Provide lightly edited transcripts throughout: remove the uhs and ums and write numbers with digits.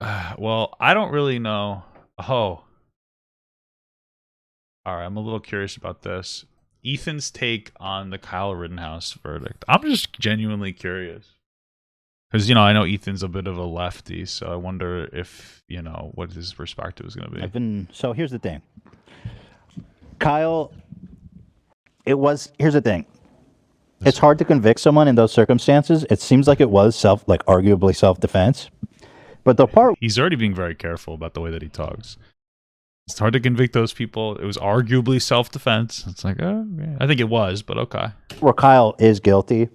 Well, I don't really know. Oh, all right. I'm a little curious about this. Ethan's take on the Kyle Rittenhouse verdict. I'm just genuinely curious because I know Ethan's a bit of a lefty, so I wonder if what his perspective is going to be. So here's the thing. Kyle, here's the thing. It's hard to convict someone in those circumstances. It seems like it was arguably self-defense. But the part He's already being very careful about the way that he talks. It's hard to convict those people. It was arguably self-defense. It's like, oh, yeah. I think it was, but okay. where Kyle is guilty,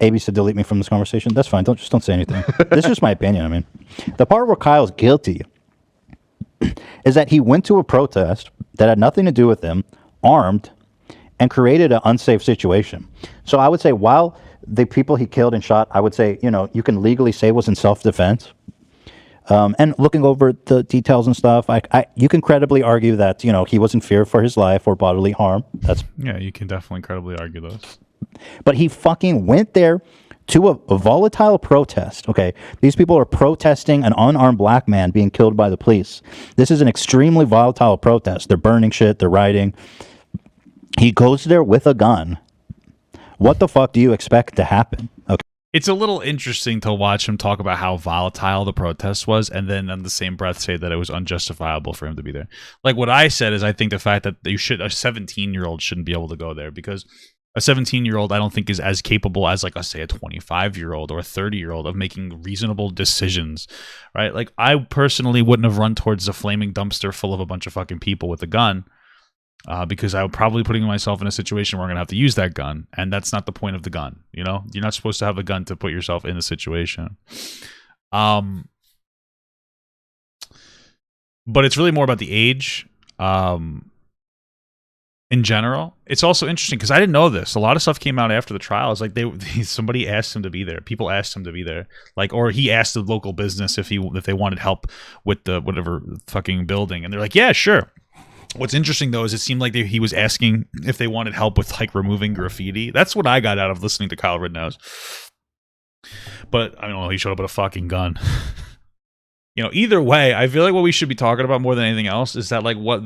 AB said delete me from this conversation. That's fine. Don't say anything. This is just my opinion. I mean, the part where Kyle's guilty is that he went to a protest that had nothing to do with him, armed, and created an unsafe situation. So I would say while the people he killed and shot, I would say, you can legally say was in self-defense. And looking over the details and stuff, you can credibly argue that, he was in fear for his life or bodily harm. Yeah, you can definitely credibly argue those. But he fucking went there to a volatile protest. Okay, these people are protesting an unarmed black man being killed by the police. This is an extremely volatile protest. They're burning shit. They're rioting. He goes there with a gun. What the fuck do you expect to happen? Okay. It's a little interesting to watch him talk about how volatile the protest was, and then in the same breath say that it was unjustifiable for him to be there. Like what I said is, I think the fact that a 17-year-old shouldn't be able to go there, because a 17-year-old I don't think is as capable as, like, let's say a 25-year-old or a 30-year-old of making reasonable decisions, right? Like, I personally wouldn't have run towards a flaming dumpster full of a bunch of fucking people with a gun. Because I would probably putting myself in a situation where I'm going to have to use that gun. And that's not the point of the gun. You're not supposed to have a gun to put yourself in a situation. But it's really more about the age in general. It's also interesting because I didn't know this. A lot of stuff came out after the trial. It's like somebody asked him to be there. People asked him to be there. Like, or he asked the local business if they wanted help with the whatever fucking building. And they're like, yeah, sure. What's interesting, though, is it seemed like he was asking if they wanted help with, like, removing graffiti. That's what I got out of listening to Kyle Rittenhouse. But, I don't know, he showed up with a fucking gun. Either way, I feel like what we should be talking about more than anything else is that, like, what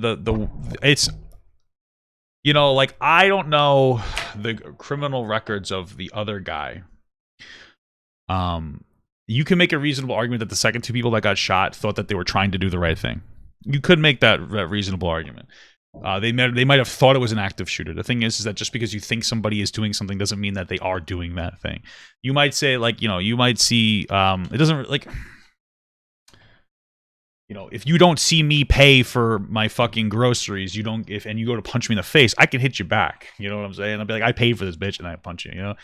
it's, like, I don't know the criminal records of the other guy. You can make a reasonable argument that the second two people that got shot thought that they were trying to do the right thing. You could make that reasonable argument. They might have thought it was an active shooter. The thing is that just because you think somebody is doing something doesn't mean that they are doing that thing. You might say, like, you might see, it doesn't, like, if you don't see me pay for my fucking groceries, and you go to punch me in the face, I can hit you back. You know what I'm saying? I'll be like, I paid for this, bitch, and I punch you,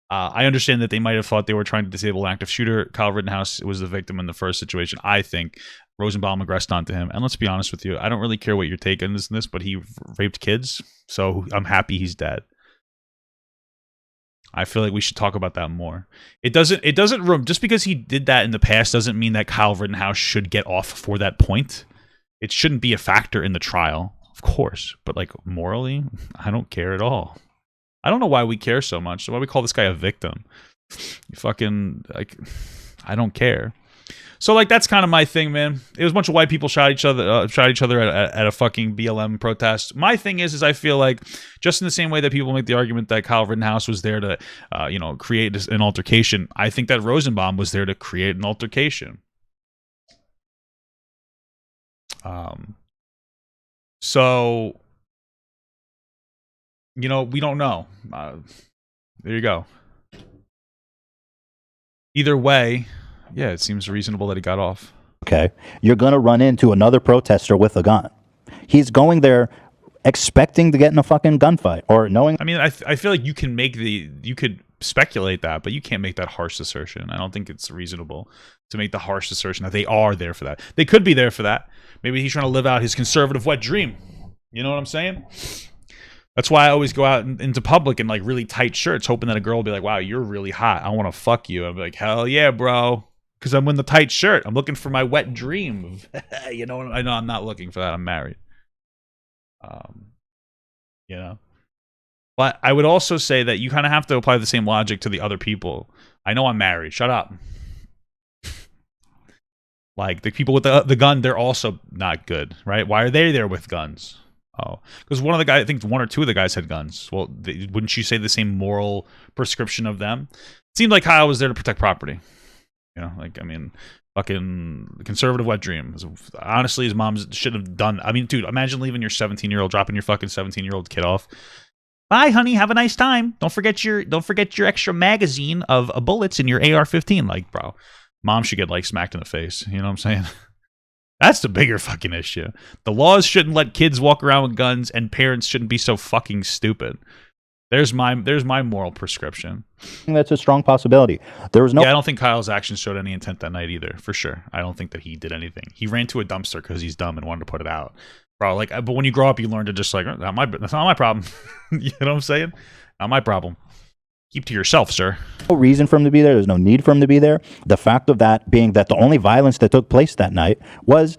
I understand that they might have thought they were trying to disable an active shooter. Kyle Rittenhouse was the victim in the first situation. I think Rosenbaum aggressed onto him. And let's be honest with you, I don't really care what your take on this, but he raped kids, so I'm happy he's dead. I feel like we should talk about that more. It doesn't just because he did that in the past doesn't mean that Kyle Rittenhouse should get off for that point. It shouldn't be a factor in the trial, of course, but, like, morally, I don't care at all. I don't know why we care so much. Why we call this guy a victim? You fucking, like, I don't care. So, like, that's kind of my thing, man. It was a bunch of white people shot each other at a fucking BLM protest. My thing is I feel like just in the same way that people make the argument that Kyle Rittenhouse was there to, create an altercation, I think that Rosenbaum was there to create an altercation. So, we don't know. There you go. Either way, yeah, it seems reasonable that he got off. Okay, you're going to run into another protester with a gun. He's going there expecting to get in a fucking gunfight or knowing. I mean, I feel like you could speculate that, but you can't make that harsh assertion. I don't think it's reasonable to make the harsh assertion that they are there for that. They could be there for that. Maybe he's trying to live out his conservative wet dream. You know what I'm saying? That's why I always go out into public in, like, really tight shirts, hoping that a girl will be like, wow, you're really hot. I want to fuck you. I'll be like, hell yeah, bro. Because I'm in the tight shirt. I'm looking for my wet dream. I know I'm not looking for that. I'm married. But I would also say that you kind of have to apply the same logic to the other people. I know I'm married. Shut up. Like the people with the gun, they're also not good, right? Why are they there with guns? Oh, because one of the guys, I think one or two of the guys had guns. Well, wouldn't you say the same moral prescription of them? It seemed like Kyle was there to protect property. You know, like, I mean, fucking conservative wet dream. Honestly, his mom should have done. I mean, dude, imagine leaving your 17-year-old, dropping your fucking 17-year-old kid off. Bye, honey. Have a nice time. Don't forget your extra magazine of bullets in your AR-15. Like, bro, mom should get like smacked in the face. You know what I'm saying? That's the bigger fucking issue. The laws shouldn't let kids walk around with guns, and parents shouldn't be so fucking stupid. There's my moral prescription. That's a strong possibility. There was no. Yeah, I don't think Kyle's actions showed any intent that night either. For sure, I don't think that he did anything. He ran to a dumpster because he's dumb and wanted to put it out. Bro, like, but when you grow up, you learn to just like, that's not my problem. You know what I'm saying? Not my problem. Keep to yourself, sir. No reason for him to be there. There's no need for him to be there. The fact of that being that the only violence that took place that night was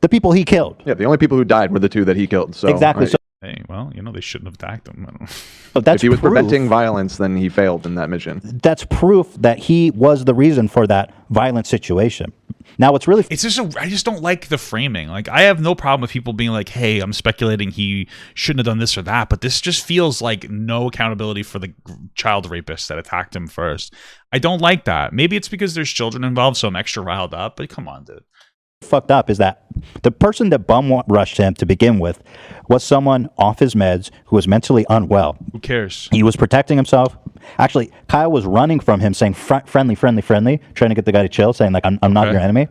the people he killed. Yeah, the only people who died were the two that he killed. So exactly. So, hey, well, you know, they shouldn't have attacked him. but that's if he was proof, preventing violence, then he failed in that mission. That's proof that he was the reason for that violent situation. Now, it's really... It's just I just don't like the framing. Like, I have no problem with people being like, hey, I'm speculating he shouldn't have done this or that, but this just feels like no accountability for the child rapist that attacked him first. I don't like that. Maybe it's because there's children involved, so I'm extra riled up, but come on, dude. Fucked up is that the person that bum rushed him to begin with was someone off his meds who was mentally unwell. Who cares? He was protecting himself. Actually, Kyle was running from him saying friendly, trying to get the guy to chill, saying like, I'm not your enemy.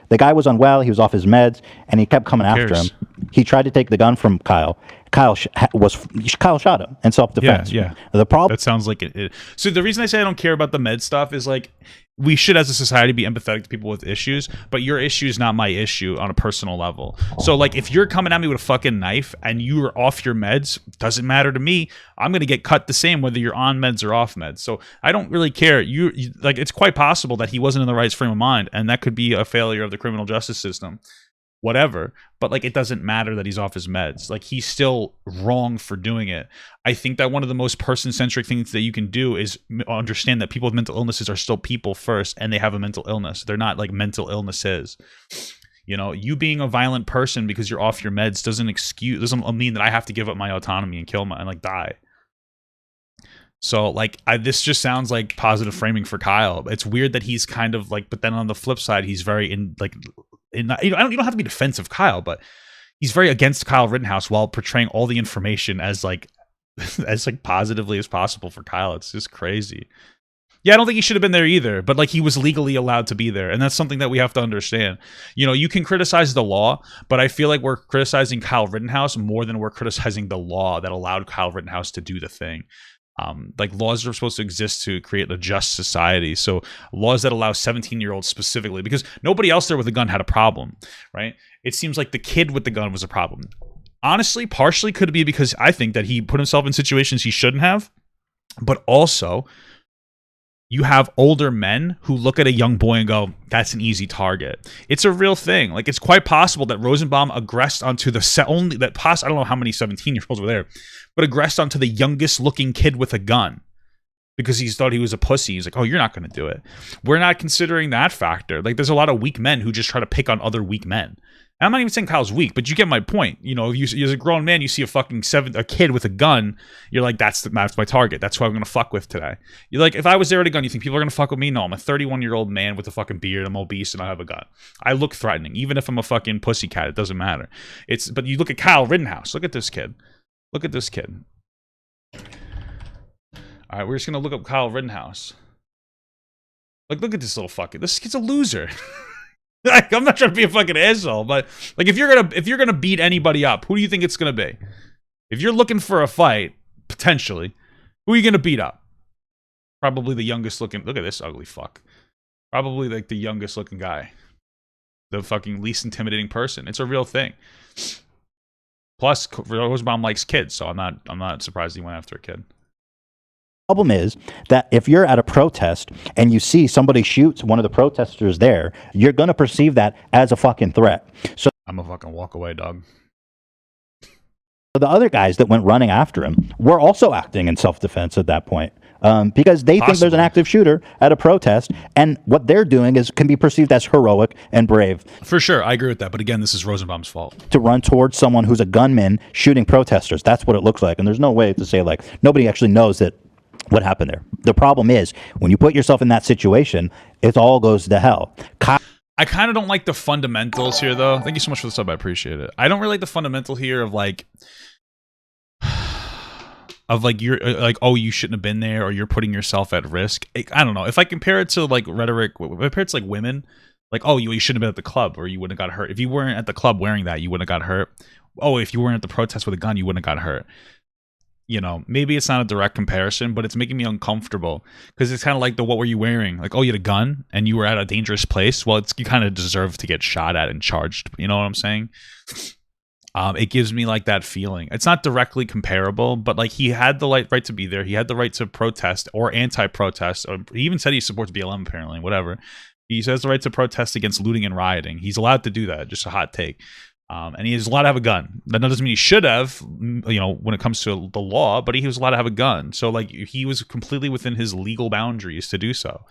The guy was unwell. He was off his meds, and he kept coming after him. He tried to take the gun from Kyle. Kyle shot him in self-defense. Yeah. The problem... That sounds like it. So the reason I say I don't care about the med stuff is like, we should as a society be empathetic to people with issues, but your issue is not my issue on a personal level. So like, if you're coming at me with a fucking knife and you are off your meds, doesn't matter to me. I'm going to get cut the same whether you're on meds or off meds. So I don't really care. You like, it's quite possible that he wasn't in the right frame of mind, and that could be a failure of the criminal justice system. Whatever, but like, it doesn't matter that he's off his meds. Like, he's still wrong for doing it. I think that one of the most person-centric things that you can do is understand that people with mental illnesses are still people first, and they have a mental illness. They're not like mental illnesses. You know, you being a violent person because you're off your meds doesn't mean that I have to give up my autonomy and and like die. So like, this just sounds like positive framing for Kyle. It's weird that he's kind of like, but then on the flip side, he's very you don't have to be defensive of Kyle, but he's very against Kyle Rittenhouse while portraying all the information as like positively as possible for Kyle. It's just crazy. Yeah, I don't think he should have been there either, but like, he was legally allowed to be there, and that's something that we have to understand. You know, you can criticize the law, but I feel like we're criticizing Kyle Rittenhouse more than we're criticizing the law that allowed Kyle Rittenhouse to do the thing. Like, laws are supposed to exist to create a just society. So laws that allow 17-year-olds specifically, because nobody else there with a gun had a problem, right? It seems like the kid with the gun was a problem. Honestly, partially could be because I think that he put himself in situations he shouldn't have, but also you have older men who look at a young boy and go, that's an easy target. It's a real thing. Like, it's quite possible that Rosenbaum aggressed onto I don't know how many 17-year-olds were there, but aggressed onto the youngest looking kid with a gun because he thought he was a pussy. He's like, oh, you're not going to do it. We're not considering that factor. Like, there's a lot of weak men who just try to pick on other weak men. And I'm not even saying Kyle's weak, but you get my point. You know, if you as a grown man, you see a kid with a gun, you're like, that's my target. That's who I'm going to fuck with today. You're like, if I was there with a gun, you think people are going to fuck with me? No, I'm a 31-year-old man with a fucking beard. I'm obese and I have a gun. I look threatening. Even if I'm a fucking pussycat, it doesn't matter. But you look at Kyle Rittenhouse. Look at this kid. Look at this kid. All right, we're just going to look up Kyle Rittenhouse. Like, look at this little fucking... This kid's a loser. Like, I'm not trying to be a fucking asshole, but like, if you're gonna beat anybody up, who do you think it's gonna be? If you're looking for a fight, potentially, who are you gonna beat up? Probably the youngest looking. Look at this ugly fuck. Probably like the youngest looking guy, the fucking least intimidating person. It's a real thing. Plus, Rosenbaum likes kids, so I'm not surprised he went after a kid. Problem is that if you're at a protest and you see somebody shoots one of the protesters there, you're going to perceive that as a fucking threat. So I'm a fucking walk away, dog. The other guys that went running after him were also acting in self-defense at that point. because they think there's an Possibly. active shooter at a protest, and what they're doing can be perceived as heroic and brave. For sure, I agree with that. But again, this is Rosenbaum's fault. To run towards someone who's a gunman shooting protesters. That's what it looks like. And there's no way to say, like, nobody actually knows that what happened there. The problem is, when you put yourself in that situation, it all goes to hell. I kind of don't like the fundamentals here, though. Thank you so much for the sub. I appreciate it. I don't really like the fundamental here of like, you're like, oh, you shouldn't have been there, or you're putting yourself at risk. I don't know. If I compare it to like rhetoric, if I compare it to like women, like, oh, you shouldn't have been at the club, or you wouldn't have got hurt. If you weren't at the club wearing that, you wouldn't have got hurt. Oh, if you weren't at the protest with a gun, you wouldn't have got hurt. You know, maybe it's not a direct comparison, but it's making me uncomfortable because it's kind of like the what were you wearing? Like, oh, you had a gun and you were at a dangerous place. Well, you kind of deserve to get shot at and charged. You know what I'm saying? It gives me like that feeling. It's not directly comparable, but like he had the right to be there. He had the right to protest or anti-protest. Or he even said he supports BLM apparently, whatever. He says the right to protest against looting and rioting. He's allowed to do that. Just a hot take. And he is allowed to have a gun. That doesn't mean he should have, you know, when it comes to the law, but he was allowed to have a gun. So, like, he was completely within his legal boundaries to do so.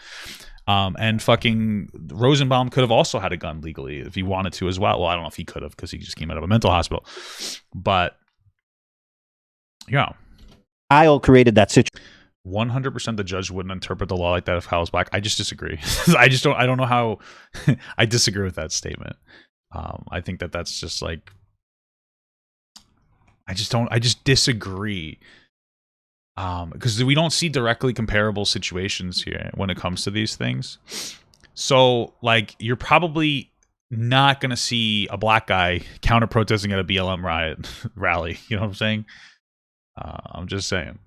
And fucking Rosenbaum could have also had a gun legally if he wanted to as well. Well, I don't know if he could have because he just came out of a mental hospital. But, yeah. Kyle created that situation. 100% the judge wouldn't interpret the law like that if Kyle's black. I just disagree. I don't know how. I disagree with that statement. I think that's just like, I just disagree. Because we don't see directly comparable situations here when it comes to these things. So, like, you're probably not going to see a black guy counter protesting at a BLM rally. You know what I'm saying? I'm just saying.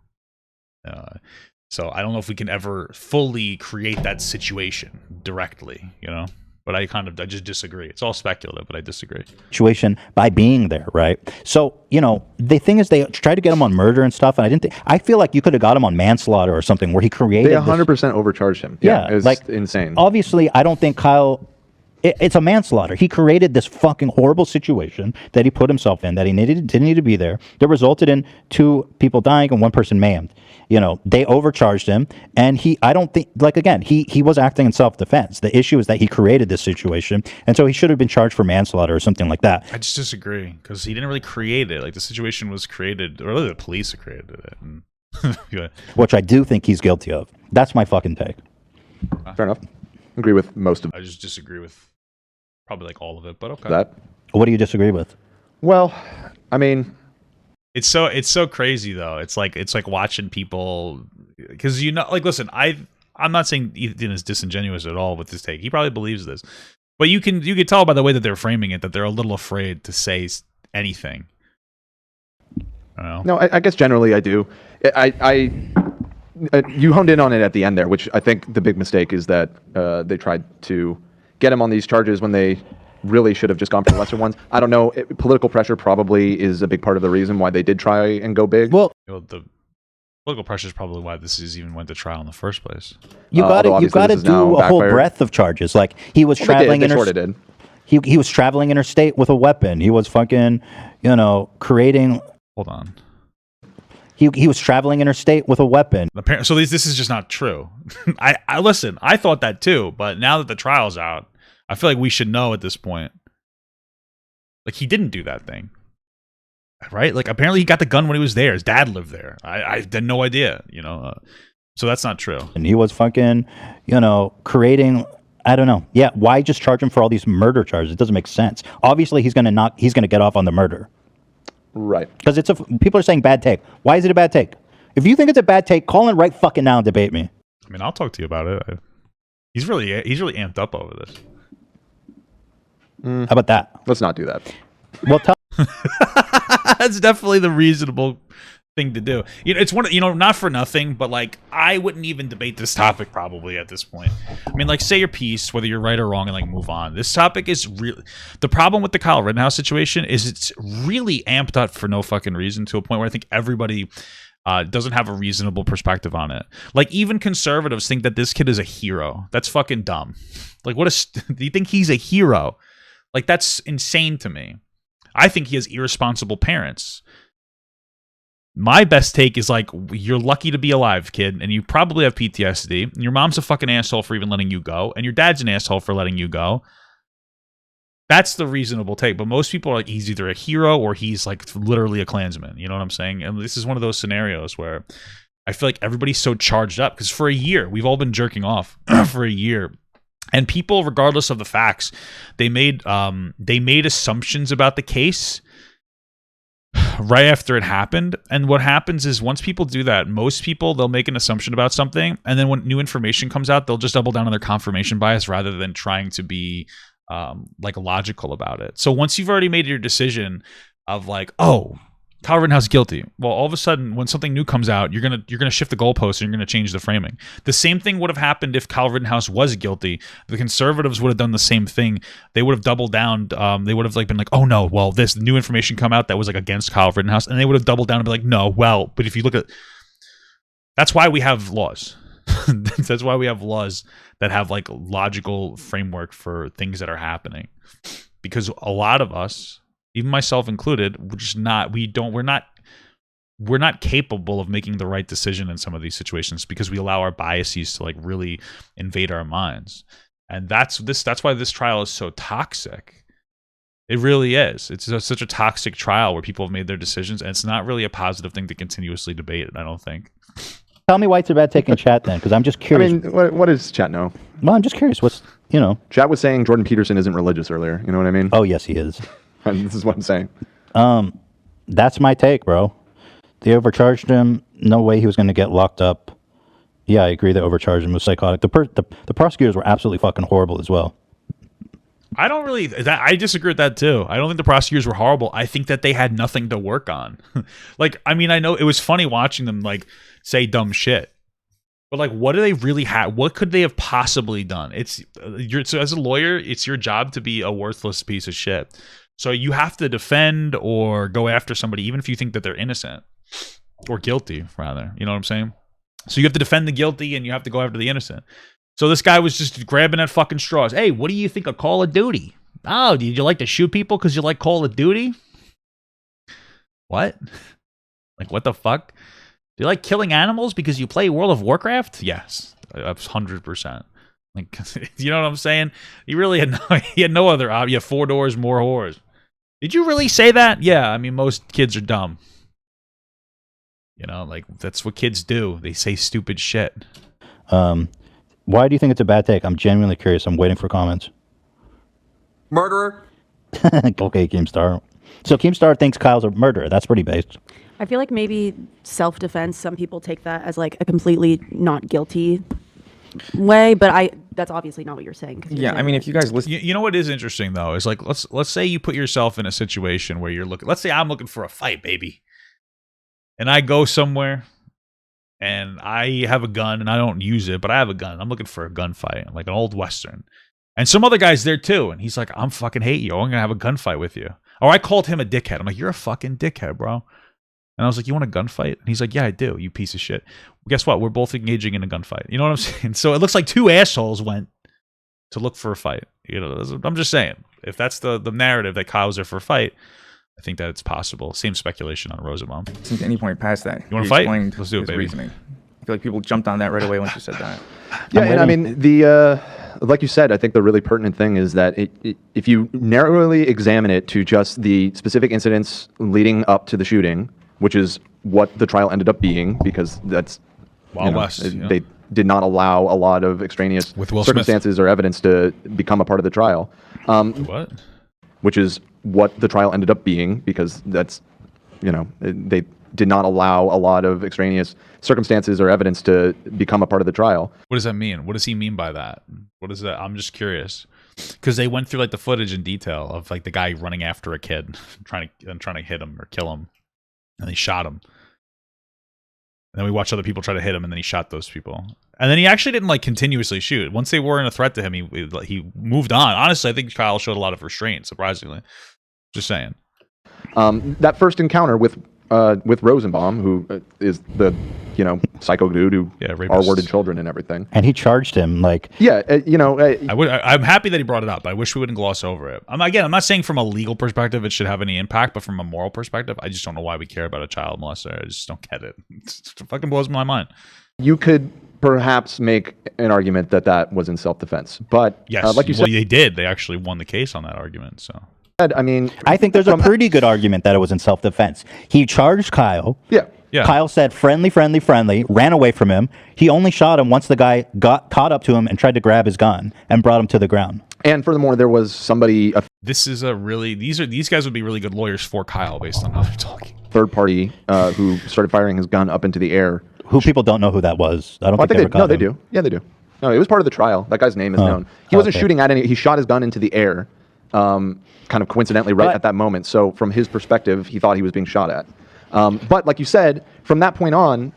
So I don't know if we can ever fully create that situation directly, you know? But I just disagree. It's all speculative, but I disagree. Situation by being there, right? So, you know, the thing is they tried to get him on murder and stuff, and I feel like you could have got him on manslaughter or something where he created They 100% overcharged him. Yeah, it was like, insane. Obviously, I don't think Kyle... It's a manslaughter. He created this fucking horrible situation that he put himself in, that he didn't need to be there, that resulted in 2 people dying and 1 person maimed. You know, they overcharged him, and I don't think, like, again, he was acting in self-defense. The issue is that he created this situation, and so he should have been charged for manslaughter or something like that. I just disagree, because he didn't really create it. Like, the situation was created, or really the police created it. And which I do think he's guilty of. That's my fucking take. Fair enough. Agree with most of I just disagree with probably like all of it, but okay. that. What do you disagree with? Well, I mean, it's so crazy though. It's like watching people, because, you know, like, listen, I'm not saying Ethan is disingenuous at all with this take. He probably believes this, but you can tell by the way that they're framing it that they're a little afraid to say anything. I don't know. no, I guess generally I do. You honed in on it at the end there, which I think the big mistake is that they tried to get him on these charges when they really should have just gone for the lesser ones. I don't know. Political pressure probably is a big part of the reason why they did try and go big. Well, The political pressure is probably why this even went to trial in the first place. you got to do a whole breadth of charges. Like, he was traveling he was traveling interstate with a weapon. He was fucking, you know, creating. Hold on. He was traveling interstate with a weapon. So this is just not true. I listen. I thought that too, but now that the trial's out, I feel like we should know at this point. Like, he didn't do that thing, right? Like, apparently he got the gun when he was there. His dad lived there. I had no idea, you know. So that's not true. And he was fucking, you know, creating. I don't know. Yeah, why just charge him for all these murder charges? It doesn't make sense. Obviously, he's gonna get off on the murder. Right. Because people are saying bad take. Why is it a bad take? If you think it's a bad take, call in right fucking now and debate me. I mean, I'll talk to you about it. He's really amped up over this. How about that? Let's not do that. Well, that's definitely the reasonable thing to do. You know, it's not for nothing, but like, I wouldn't even debate this topic probably at this point. I mean, like, say your piece, whether you're right or wrong, and like move on. This topic is really the problem with the Kyle Rittenhouse situation is it's really amped up for no fucking reason, to a point where I think everybody doesn't have a reasonable perspective on it. Like, even conservatives think that this kid is a hero. That's fucking dumb. Like, do you think he's a hero? Like, that's insane to me. I think he has irresponsible parents. My best take is like, you're lucky to be alive, kid, and you probably have PTSD. And your mom's a fucking asshole for even letting you go, and your dad's an asshole for letting you go. That's the reasonable take. But most people are like, he's either a hero or he's like literally a Klansman. You know what I'm saying? And this is one of those scenarios where I feel like everybody's so charged up because for a year, we've all been jerking off for a year. And people, regardless of the facts, they made assumptions about the case right after it happened. And what happens is once people do that, most people, they'll make an assumption about something. And then when new information comes out, they'll just double down on their confirmation bias rather than trying to be like logical about it. So once you've already made your decision of like, oh, Kyle Rittenhouse guilty. Well, all of a sudden, when something new comes out, you're gonna shift the goalpost and you're gonna change the framing. The same thing would have happened if Kyle Rittenhouse was guilty. The conservatives would have done the same thing. They would have doubled down. They would have like been like, oh no, well, this new information come out that was like against Kyle Rittenhouse, and they would have doubled down and be like, no, well, but if you look at, that's why we have laws. That's why we have laws that have like logical framework for things that are happening, because a lot of us, even myself included, we're not capable of making the right decision in some of these situations because we allow our biases to like really invade our minds. And that's why this trial is so toxic. It really is. It's such a toxic trial where people have made their decisions, and it's not really a positive thing to continuously debate, I don't think. Tell me why it's a bad take in chat then, because I'm just curious. I mean, what does chat know? Well, I'm just curious. What's, Chat was saying Jordan Peterson isn't religious earlier. You know what I mean? Oh, yes, he is. And this is what I'm saying. That's my take, bro. They overcharged him. No way he was going to get locked up. Yeah, I agree. They overcharged him. It was psychotic. The prosecutors were absolutely fucking horrible as well. I disagree with that too. I don't think the prosecutors were horrible. I think that they had nothing to work on. Like, I mean, I know it was funny watching them like say dumb shit, but like, what do they really have? What could they have possibly done? So as a lawyer, it's your job to be a worthless piece of shit. So you have to defend or go after somebody, even if you think that they're innocent or guilty, rather. You know what I'm saying? So you have to defend the guilty and you have to go after the innocent. So this guy was just grabbing at fucking straws. Hey, what do you think of Call of Duty? Oh, did you like to shoot people because you like Call of Duty? What? Like, what the fuck? Do you like killing animals because you play World of Warcraft? Yes, 100%. Like, you know what I'm saying? He really had no other option. You have 4 doors, more whores. Did you really say that? Yeah, I mean, most kids are dumb. You know, like, that's what kids do. They say stupid shit. Why do you think it's a bad take? I'm genuinely curious. I'm waiting for comments. Murderer. Okay, Keemstar. So Keemstar thinks Kyle's a murderer. That's pretty based. I feel like maybe self-defense, some people take that as like a completely not guilty way, but that's obviously not what you're saying. Yeah, I mean, if you guys listen, you know what is interesting though is like let's say you put yourself in a situation where you're looking. Let's say I'm looking for a fight, baby, and I go somewhere and I have a gun and I don't use it, but I have a gun. I'm looking for a gunfight, like an old western, and some other guy's there too, and he's like, "I'm fucking hate you. I'm gonna have a gunfight with you." Or I called him a dickhead. I'm like, "You're a fucking dickhead, bro." And I was like, "You want a gunfight?" And he's like, "Yeah, I do, you piece of shit." Well, guess what? We're both engaging in a gunfight. You know what I'm saying? So it looks like 2 assholes went to look for a fight. You know, I'm just saying. If that's the narrative that Kyle's there for a fight, I think that it's possible. Same speculation on Rosamond. Since any point past that, you want to fight? Let's do it, baby. Reasoning. I feel like people jumped on that right away once you said that. Yeah, and I mean, like you said, I think the really pertinent thing is that if you narrowly examine it to just the specific incidents leading up to the shooting, which is what the trial ended up being, because that's Wild West. They did not allow a lot of extraneous circumstances or evidence to become a part of the trial. What? Which is what the trial ended up being, because that's, they did not allow a lot of extraneous circumstances or evidence to become a part of the trial. What does that mean? What does he mean by that? What is that? I'm just curious. Because they went through like the footage in detail of like the guy running after a kid, trying to hit him or kill him. And they shot him. And then we watched other people try to hit him, and then he shot those people. And then he actually didn't like continuously shoot. Once they weren't a threat to him, he moved on. Honestly, I think Kyle showed a lot of restraint, surprisingly. Just saying. That first encounter with with Rosenbaum, who is the psycho dude who rapist. R-worded children and everything. And he charged him like. Yeah, I'm happy that he brought it up. I wish we wouldn't gloss over it. I'm not saying from a legal perspective it should have any impact, but from a moral perspective, I just don't know why we care about a child molester. I just don't get it. It fucking blows my mind. You could perhaps make an argument that was in self-defense, but yes, like you said, they did. They actually won the case on that argument. So I mean, I think there's a pretty good argument that it was in self-defense. He charged Kyle. Yeah. Kyle said friendly, ran away from him. He only shot him once the guy caught up to him and tried to grab his gun and brought him to the ground. And furthermore, there was somebody, this is these guys would be really good lawyers for Kyle based on how they're talking. Third party who started firing his gun up into the air. Who people don't know who that was. I don't think they ever caught him. They do. Yeah, they do. No, it was part of the trial. That guy's name is known. He wasn't shooting at any. He shot his gun into the air, kind of coincidentally at that moment. So from his perspective, he thought he was being shot at. But like you said, from that point on,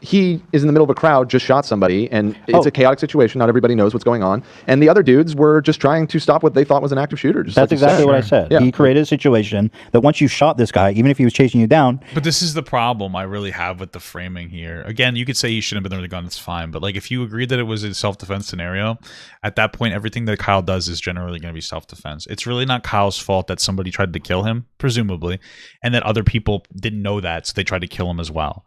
he is in the middle of a crowd, just shot somebody, and it's a chaotic situation. Not everybody knows what's going on. And the other dudes were just trying to stop what they thought was an active shooter. That's exactly what I said. Yeah. He created a situation that once you shot this guy, even if he was chasing you down. But this is the problem I really have with the framing here. Again, you could say he shouldn't have been there with a gun. It's fine. But like, if you agreed that it was a self-defense scenario, at that point, everything that Kyle does is generally going to be self-defense. It's really not Kyle's fault that somebody tried to kill him, presumably, and that other people didn't know that, so they tried to kill him as well.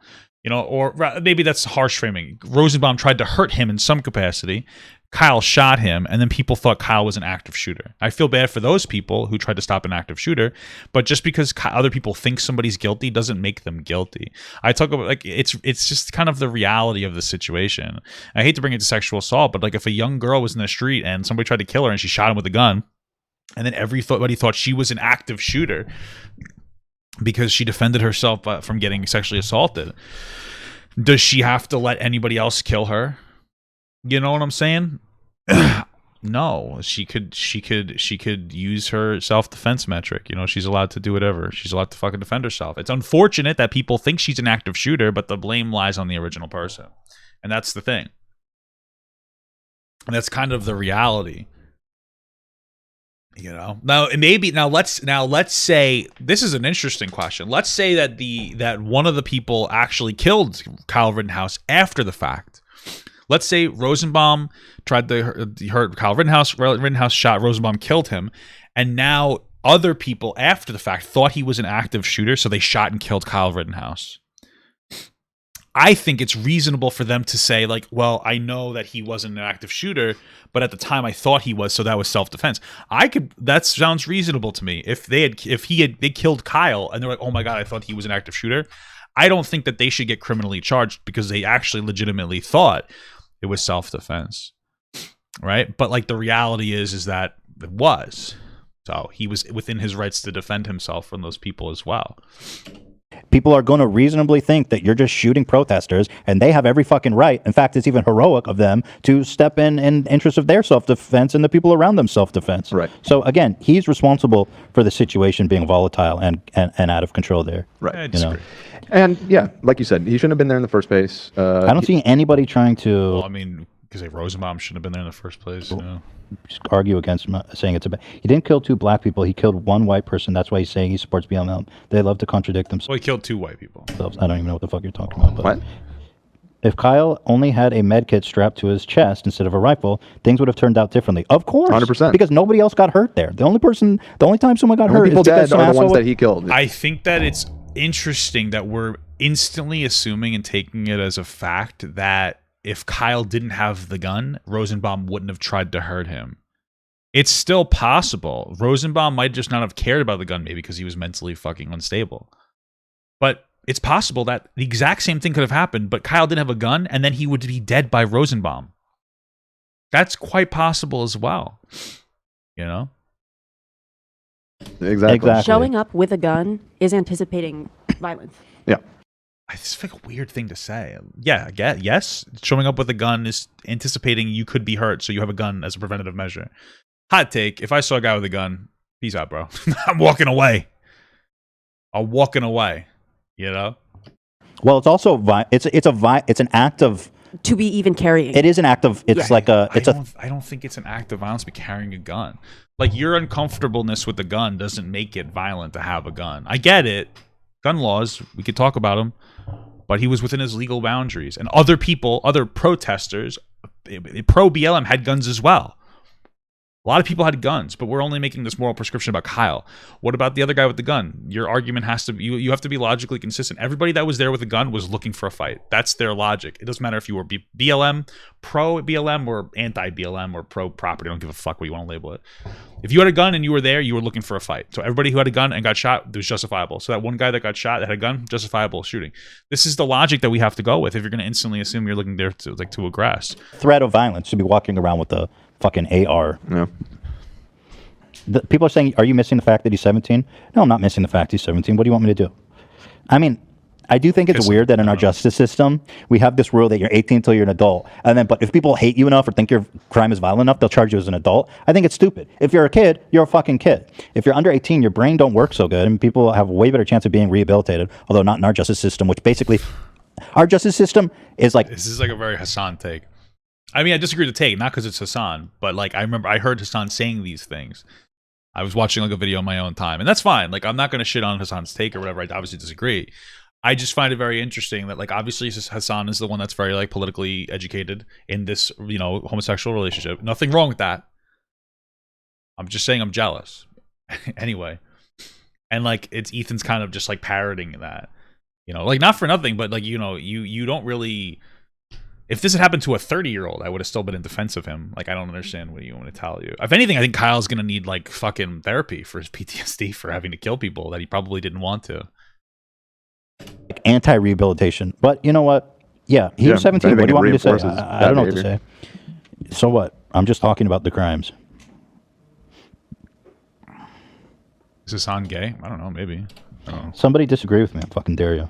Or maybe that's harsh framing. Rosenbaum tried to hurt him in some capacity. Kyle shot him, and then people thought Kyle was an active shooter. I feel bad for those people who tried to stop an active shooter, but just because other people think somebody's guilty doesn't make them guilty. I talk about it's just kind of the reality of the situation. I hate to bring it to sexual assault, but like if a young girl was in the street and somebody tried to kill her and she shot him with a gun, and then everybody thought she was an active shooter because she defended herself from getting sexually assaulted. Does she have to let anybody else kill her? You know what I'm saying? No, she could use her self-defense metric. She's allowed to do whatever. She's allowed to fucking defend herself. It's unfortunate that people think she's an active shooter, but the blame lies on the original person. And that's the thing. And that's kind of the reality. Now let's say this is an interesting question. Let's say that one of the people actually killed Kyle Rittenhouse after the fact. Let's say Rosenbaum tried to hurt Kyle Rittenhouse. Rittenhouse shot Rosenbaum, killed him, and now other people after the fact thought he was an active shooter, so they shot and killed Kyle Rittenhouse. I think it's reasonable for them to say, like, well, I know that he wasn't an active shooter, but at the time I thought he was, so that was self-defense. That sounds reasonable to me. If they killed Kyle and they're like, oh my God, I thought he was an active shooter, I don't think that they should get criminally charged because they actually legitimately thought it was self-defense. Right? But like the reality is that it was. So he was within his rights to defend himself from those people as well. People are going to reasonably think that you're just shooting protesters, and they have every fucking right. In fact, it's even heroic of them to step in interest of their self-defense and the people around them self-defense. Right. So again, he's responsible for the situation being volatile and out of control there. Right. I disagree. And yeah, like you said, he shouldn't have been there in the first place. I don't see anybody trying to. Well, I mean, because Rosenbaum shouldn't have been there in the first place. Just argue against him, saying it's a bad. He didn't kill two black people. He killed one white person. That's why he's saying he supports BLM. They love to contradict themselves. Well, he killed 2 white people. I don't even know what the fuck you're talking about. But What? if Kyle only had a med kit strapped to his chest instead of a rifle, things would have turned out differently. Of course, 100%. Because nobody else got hurt there. The only time someone got hurt people is because dead some are the ones asshole. that he killed. I think that it's interesting that we're instantly assuming and taking it as a fact that if Kyle didn't have the gun, Rosenbaum wouldn't have tried to hurt him. It's still possible. Rosenbaum might just not have cared about the gun, maybe because he was mentally fucking unstable. But it's possible that the exact same thing could have happened, but Kyle didn't have a gun, and then he would be dead by Rosenbaum. That's quite possible as well. Exactly. Showing up with a gun is anticipating violence. Yeah. It's like a weird thing to say. Yeah, yes. Showing up with a gun is anticipating you could be hurt, so you have a gun as a preventative measure. Hot take, if I saw a guy with a gun, peace out, bro. I'm walking away. Well, it's also it's an act of To be even carrying. It is an act of. It's Yeah. like a. It's I don't think it's an act of violence to be carrying a gun. Like your uncomfortableness with the gun doesn't make it violent to have a gun. I get it. gun laws. We could talk about them, but he was within his legal boundaries. And other people, other protesters, pro BLM had guns as well. A lot of people had guns, but we're only making this moral prescription about Kyle. What about the other guy with the gun? Your argument has to be, you have to be logically consistent. Everybody that was there with a gun was looking for a fight. That's their logic. It doesn't matter if you were BLM, pro BLM, or anti BLM, or pro property. I don't give a fuck what you want to label it. If you had a gun and you were there, you were looking for a fight. So everybody who had a gun and got shot, it was justifiable. So that one guy that got shot that had a gun, justifiable shooting. This is the logic that we have to go with if you're going to instantly assume you're looking there to aggress. Threat of violence to be walking around with a fucking AR. Yeah. People are saying, are you missing the fact that he's 17? No, I'm not missing the fact he's 17. What do you want me to do? I mean, I do think it's weird that in our justice system, we have this rule that you're 18 until you're an adult. And then, but if people hate you enough or think your crime is violent enough, they'll charge you as an adult. I think it's stupid. If you're a kid, you're a fucking kid. If you're under 18, your brain don't work so good, and people have a way better chance of being rehabilitated, although not in our justice system, which basically, our justice system is like... This is like a very Hassan take. I mean, I disagree with the take, not because it's Hassan, but like I remember I heard Hassan saying these things. I was watching like a video on my own time, and that's fine. Like, I'm not going to shit on Hassan's take or whatever. I obviously disagree. I just find it very interesting that, like, obviously Hassan is the one that's very like politically educated in this, you know, homosexual relationship. Nothing wrong with that. I'm just saying I'm jealous. Anyway, and like it's Ethan's kind of just like parroting that, you know, like not for nothing, but like, you know, you don't really. If this had happened to a 30-year-old, I would have still been in defense of him. Like, I don't understand what you want to tell you. If anything, I think Kyle's going to need, like, fucking therapy for his PTSD for having to kill people that he probably didn't want to. Anti-rehabilitation. But you know what? Yeah, he was 17. What do you want me to say? I don't know what to say. So what? I'm just talking about the crimes. Is Hassan gay? I don't know. Maybe. I don't know. Somebody disagree with me. I fucking dare you.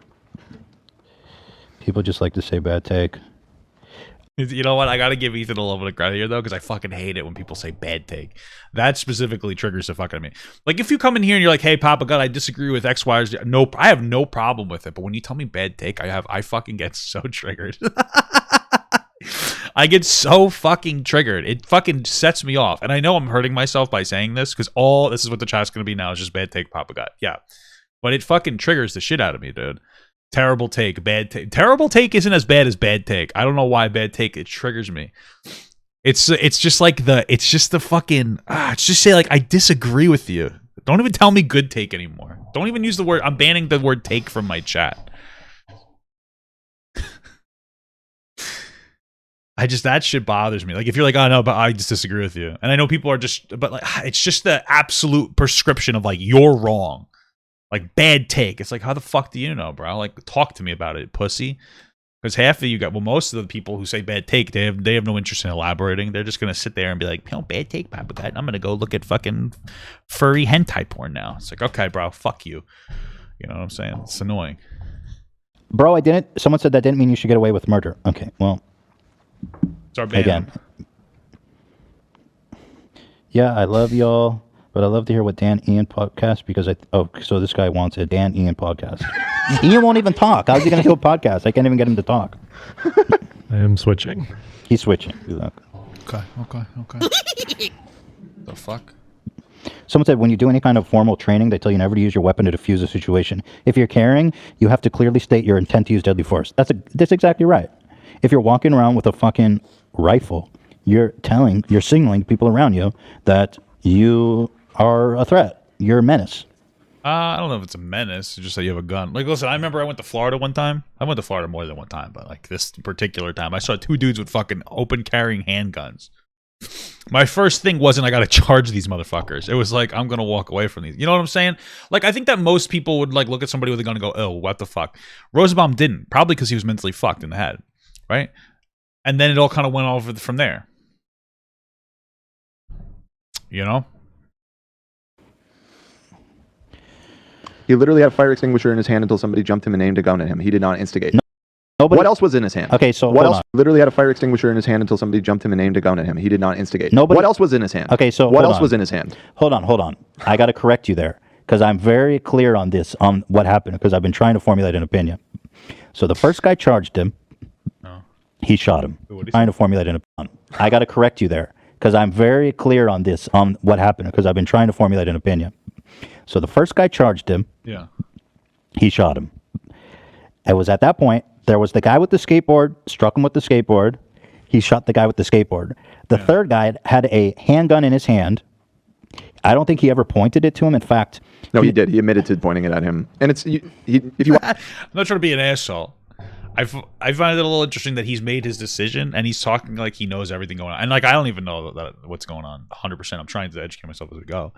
People just like to say bad take. You know what? I got to give Ethan a little bit of credit here, though, because I fucking hate it when people say bad take. That specifically triggers the fuck out of me. Like, if you come in here and you're like, hey, Papa God, I disagree with X, Y, or Z. No, I have no problem with it. But when you tell me bad take, I fucking get so triggered. I get so fucking triggered. It fucking sets me off. And I know I'm hurting myself by saying this, because all this is what the chat's going to be now is just bad take, Papa God. Yeah. But it fucking triggers the shit out of me, dude. Terrible take, bad take. Terrible take isn't as bad as bad take. I don't know why bad take, it triggers me. It's just like it's just the fucking, it's just say like, I disagree with you. Don't even tell me good take anymore. Don't even use the word, I'm banning the word take from my chat. That shit bothers me. Like, if you're like, oh no, but I just disagree with you. And I know people are just, but like, it's just the absolute prescription of like, you're wrong. Like, bad take. It's like, how the fuck do you know, bro? Like, talk to me about it, pussy. Because half of you got, well, most of the people who say bad take, they have no interest in elaborating. They're just going to sit there and be like, oh, bad take, Papa God. I'm going to go look at fucking furry hentai porn now. It's like, okay, bro, fuck you. You know what I'm saying? It's annoying. Bro, someone said that didn't mean you should get away with murder. Okay, well. It's our band. Again. Yeah, I love y'all. But I love to hear what Dan Ian podcast because so this guy wants a Dan Ian podcast. Ian won't even talk. How's he going to do a podcast? I can't even get him to talk. I am switching. He's switching. Okay. The fuck? Someone said when you do any kind of formal training, they tell you never to use your weapon to defuse a situation. If you're carrying, you have to clearly state your intent to use deadly force. That's exactly right. If you're walking around with a fucking rifle, you're signaling to people around you that you are a threat. You're a menace. I don't know if it's a menace. It's just that you have a gun. Like, listen, I remember I went to Florida one time. I went to Florida more than one time, but like this particular time, I saw two dudes with fucking open carrying handguns. My first thing wasn't I gotta charge these motherfuckers. It was like, I'm gonna walk away from these. You know what I'm saying? Like, I think that most people would like look at somebody with a gun and go, oh, what the fuck? Rosenbaum didn't. Probably because he was mentally fucked in the head. Right? And then it all kind of went over from there. You know? He literally had a fire extinguisher in his hand until somebody jumped him and aimed a gun at him. He did not instigate. Nobody, what else was in his hand? Okay, so what else? Literally had a fire extinguisher in his hand until somebody jumped him and aimed a gun at him. He did not instigate. What else was in his hand? Okay, so what else was in his hand? Hold on. I got to correct you there because I'm very clear on this, on what happened, because I've been trying to formulate an opinion. So the first guy charged him. Oh. He shot him. Trying to formulate an opinion. I got to correct you there because I'm very clear on this, on what happened, because I've been trying to formulate an opinion. So the first guy charged him. Yeah. He shot him. It was at that point, there was the guy with the skateboard, struck him with the skateboard. He shot the guy with the skateboard. The third guy had a handgun in his hand. I don't think he ever pointed it to him. In fact, No, he did. He admitted to pointing it at him. And it's if you want, I'm not trying to be an asshole. I find it a little interesting that he's made his decision and he's talking like he knows everything going on. And like I don't even know what's going on 100%. I'm trying to educate myself as we go.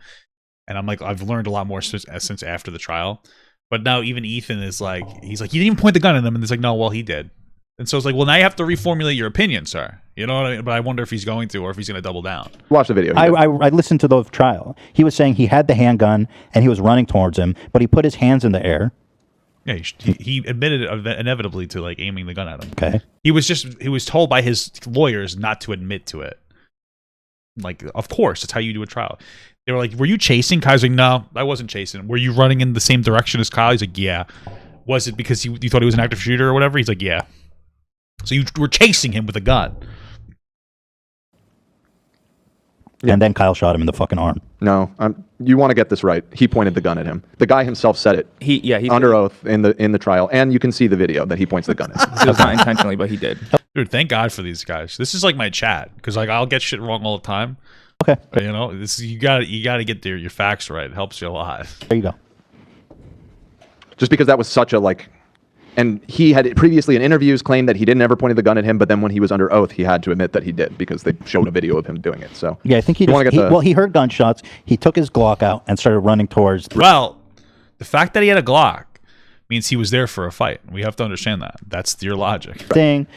And I'm like, I've learned a lot more since after the trial. But now even Ethan is like, he's like, you didn't even point the gun at him. And it's like, no, well, he did. And so it's like, well, now you have to reformulate your opinion, sir. You know what I mean? But I wonder if he's going to or if he's going to double down. watch the video. I listened to the trial. He was saying he had the handgun and he was running towards him, but he put his hands in the air. Yeah, he admitted inevitably to like aiming the gun at him. Okay. He was told by his lawyers not to admit to it. Like, of course, that's how you do a trial. They were like, were you chasing? Kyle's like, no, I wasn't chasing. Were you running in the same direction as Kyle? He's like, yeah. Was it because you thought he was an active shooter or whatever? He's like, yeah. So you were chasing him with a gun. Yeah. And then Kyle shot him in the fucking arm. No, you want to get this right. He pointed the gun at him. The guy himself said it. He under oath in the trial, and you can see the video that he points the gun at. It was not intentionally, but he did. Dude, thank God for these guys. This is like my chat because like I'll get shit wrong all the time. Okay. But, you know, this you got to get your facts right. It helps you a lot. There you go. Just because that was such a like, and he had previously in interviews claimed that he didn't ever point the gun at him, but then when he was under oath, he had to admit that he did because they showed a video of him doing it. So Yeah, I think he heard gunshots. He took his Glock out and started running towards. Well, the fact that he had a Glock means he was there for a fight. We have to understand that. That's your logic. Thing,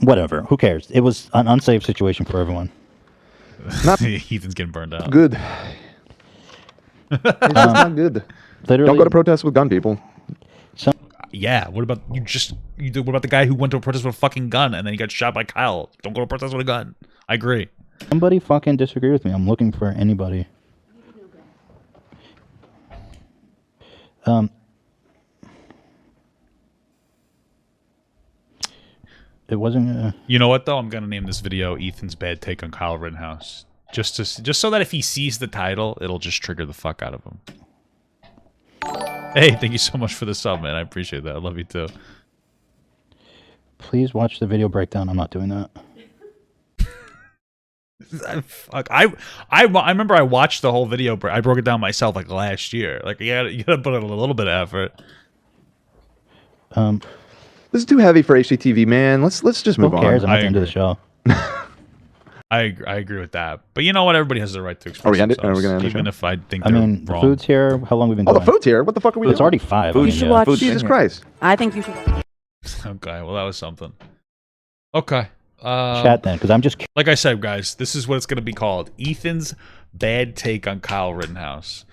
whatever. Who cares? It was an unsafe situation for everyone. Ethan's getting burned out. good. It's just not good. Literally, Don't go to protests with gun people. Yeah. What about what about the guy who went to a protest with a fucking gun and then he got shot by Kyle? Don't go to a protest with a gun. I agree. Somebody fucking disagree with me. I'm looking for anybody. It wasn't. You know what though? I'm gonna name this video "Ethan's Bad Take on Kyle Rittenhouse," just so that if he sees the title, it'll just trigger the fuck out of him. Hey, thank you so much for the sub, man. I appreciate that. I love you too. Please watch the video breakdown. I'm not doing that. Fuck. I remember I watched the whole video. I broke it down myself like last year. Like you gotta put in a little bit of effort. This is too heavy for HDTV, man. Let's just move Who cares? on. I'm at the end of the show. I agree with that. But you know what? Everybody has the right to express Are we gonna themselves, end the even show? if I think I they're mean, the wrong. food's here. How long have we been Oh, going? the food's here. What the fuck are we doing? It's already 5. Food. I You mean, should yeah. watch. Jesus Christ. I think you should. Okay, well that was something. Okay. Chat then, because I'm just. Like I said, guys, this is what it's gonna be called: Ethan's Bad Take on Kyle Rittenhouse.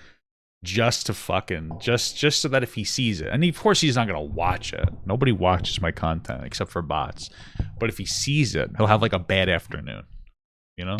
Just to fucking just so that if he sees it, and of course he's not gonna watch it. Nobody watches my content except for bots. But if he sees it, he'll have like a bad afternoon. You know.